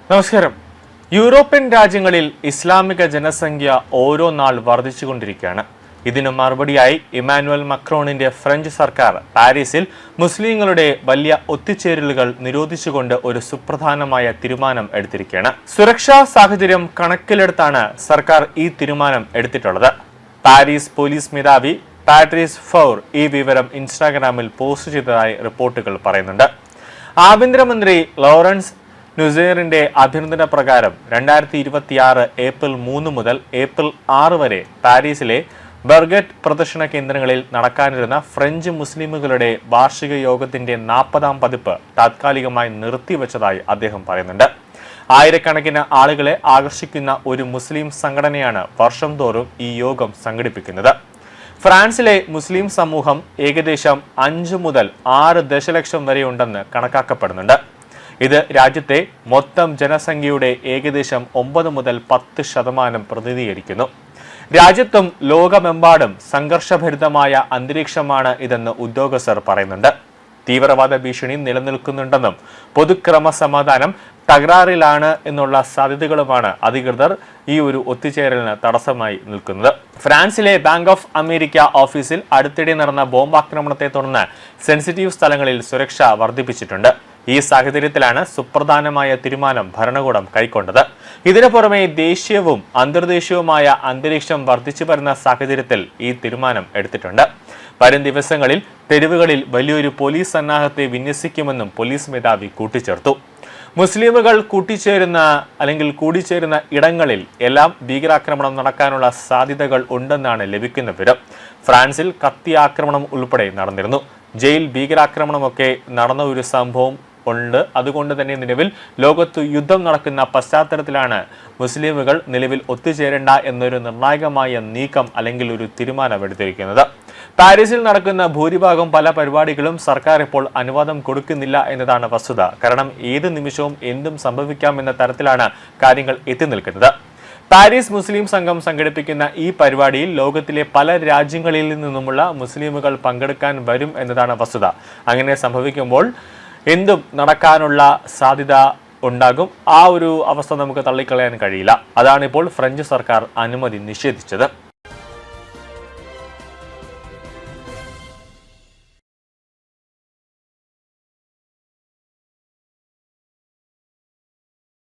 നമസ്കാരം. യൂറോപ്യൻ രാജ്യങ്ങളിൽ ഇസ്ലാമിക ജനസംഖ്യ ഓരോ നാൾ വർദ്ധിച്ചുകൊണ്ടിരിക്കുകയാണ്. ഇതിനു മറുപടിയായി ഇമ്മാനുവൽ മക്രോണിന്റെ ഫ്രഞ്ച് സർക്കാർ പാരീസിൽ മുസ്ലിങ്ങളുടെ വലിയ ഒത്തുചേരലുകൾ നിരോധിച്ചുകൊണ്ട് ഒരു സുപ്രധാനമായ തീരുമാനം എടുത്തിരിക്കുകയാണ്. സുരക്ഷാ സാഹചര്യം കണക്കിലെടുത്താണ് സർക്കാർ ഈ തീരുമാനം എടുത്തിട്ടുള്ളത്. പാരീസ് പോലീസ് മേധാവി പാട്രീസ് ഫൗർ ഈ വിവരം ഇൻസ്റ്റാഗ്രാമിൽ പോസ്റ്റ് ചെയ്തതായി റിപ്പോർട്ടുകൾ പറയുന്നുണ്ട്. ആഭ്യന്തരമന്ത്രി ലോറൻസ് നുസേറിന്റെ അഭ്യർത്ഥന പ്രകാരം 2026 ഏപ്രിൽ 3 മുതൽ ഏപ്രിൽ 6 വരെ പാരീസിലെ ബർഗറ്റ് പ്രദർശന കേന്ദ്രങ്ങളിൽ നടക്കാനിരുന്ന ഫ്രഞ്ച് മുസ്ലിമുകളുടെ വാർഷിക യോഗത്തിന്റെ 40ാം പതിപ്പ് താത്കാലികമായി നിർത്തിവെച്ചതായി അദ്ദേഹം പറയുന്നുണ്ട്. ആയിരക്കണക്കിന് ആളുകളെ ആകർഷിക്കുന്ന ഒരു മുസ്ലിം സംഘടനയാണ് വർഷം തോറും ഈ യോഗം സംഘടിപ്പിക്കുന്നത്. ഫ്രാൻസിലെ മുസ്ലിം സമൂഹം ഏകദേശം 5 മുതൽ 6 ദശലക്ഷം വരെയുണ്ടെന്ന് കണക്കാക്കപ്പെടുന്നുണ്ട്. ഇത് രാജ്യത്തെ മൊത്തം ജനസംഖ്യയുടെ ഏകദേശം 9 മുതൽ 10% പ്രതിനിധീകരിക്കുന്നു. രാജ്യത്തും ലോകമെമ്പാടും സംഘർഷഭരിതമായ അന്തരീക്ഷമാണ് ഇതെന്ന് ഉദ്യോഗസ്ഥർ പറയുന്നുണ്ട്. തീവ്രവാദ ഭീഷണി നിലനിൽക്കുന്നുണ്ടെന്നും പൊതുക്രമസമാധാനം തകരാറിലാണ് എന്നുള്ള സാധ്യതകളുമാണ് അധികൃതർ ഈ ഒരു ഒത്തുചേരലിന് തടസ്സമായി നിൽക്കുന്നത്. ഫ്രാൻസിലെ ബാങ്ക് ഓഫ് അമേരിക്ക ഓഫീസിൽ അടുത്തിടെ നടന്ന ബോംബാക്രമണത്തെ തുടർന്ന് സെൻസിറ്റീവ് സ്ഥലങ്ങളിൽ സുരക്ഷ വർദ്ധിപ്പിച്ചിട്ടുണ്ട്. ഈ സാഹചര്യത്തിലാണ് സുപ്രധാനമായ തീരുമാനം ഭരണകൂടം കൈക്കൊണ്ടത്. ഇതിനു പുറമെ ദേശീയവും അന്തർദേശീയവുമായ അന്തരീക്ഷം വർദ്ധിച്ചു വരുന്ന സാഹചര്യത്തിൽ ഈ തീരുമാനം എടുത്തിട്ടുണ്ട്. വരും ദിവസങ്ങളിൽ തെരുവുകളിൽ വലിയൊരു പോലീസ് സന്നാഹത്തെ വിന്യസിക്കുമെന്നും പോലീസ് മേധാവി കൂട്ടിച്ചേർത്തു. മുസ്ലിമുകൾ കൂടിച്ചേരുന്ന ഇടങ്ങളിൽ എല്ലാം ഭീകരാക്രമണം നടക്കാനുള്ള സാധ്യതകൾ ഉണ്ടെന്നാണ് ലഭിക്കുന്ന വിവരം. ഫ്രാൻസിൽ കത്തി ആക്രമണം ഉൾപ്പെടെ നടന്നിരുന്നു. ജയിൽ ഭീകരാക്രമണമൊക്കെ നടന്ന ഒരു സംഭവം ഉണ്ട്. അതുകൊണ്ട് തന്നെ നിലവിൽ ലോകത്ത് യുദ്ധം നടക്കുന്ന പശ്ചാത്തലത്തിലാണ് മുസ്ലിമുകൾ നിലവിൽ ഒത്തുചേരേണ്ട എന്നൊരു നിർണായകമായ നീക്കം അല്ലെങ്കിൽ ഒരു തീരുമാനമെടുത്തിരിക്കുന്നത്. പാരീസിൽ നടക്കുന്ന ഭൂരിഭാഗം പല പരിപാടികളും സർക്കാർ ഇപ്പോൾ അനുവാദം കൊടുക്കുന്നില്ല എന്നതാണ് വസ്തുത. കാരണം ഏത് നിമിഷവും എന്തും സംഭവിക്കാമെന്ന തരത്തിലാണ് കാര്യങ്ങൾ എത്തി നിൽക്കുന്നത്. പാരീസ് മുസ്ലിം സംഘം സംഘടിപ്പിക്കുന്ന ഈ പരിപാടിയിൽ ലോകത്തിലെ പല രാജ്യങ്ങളിൽ നിന്നുമുള്ള മുസ്ലിമുകൾ പങ്കെടുക്കാൻ വരും എന്നതാണ് വസ്തുത. അങ്ങനെ സംഭവിക്കുമ്പോൾ എന്തും നടക്കാനുള്ള സാധ്യത ഉണ്ടാകും. ആ ഒരു അവസ്ഥ നമുക്ക് തള്ളിക്കളയാൻ കഴിയില്ല. അതാണിപ്പോൾ ഫ്രഞ്ച് സർക്കാർ അനുമതി നിഷേധിച്ചത്.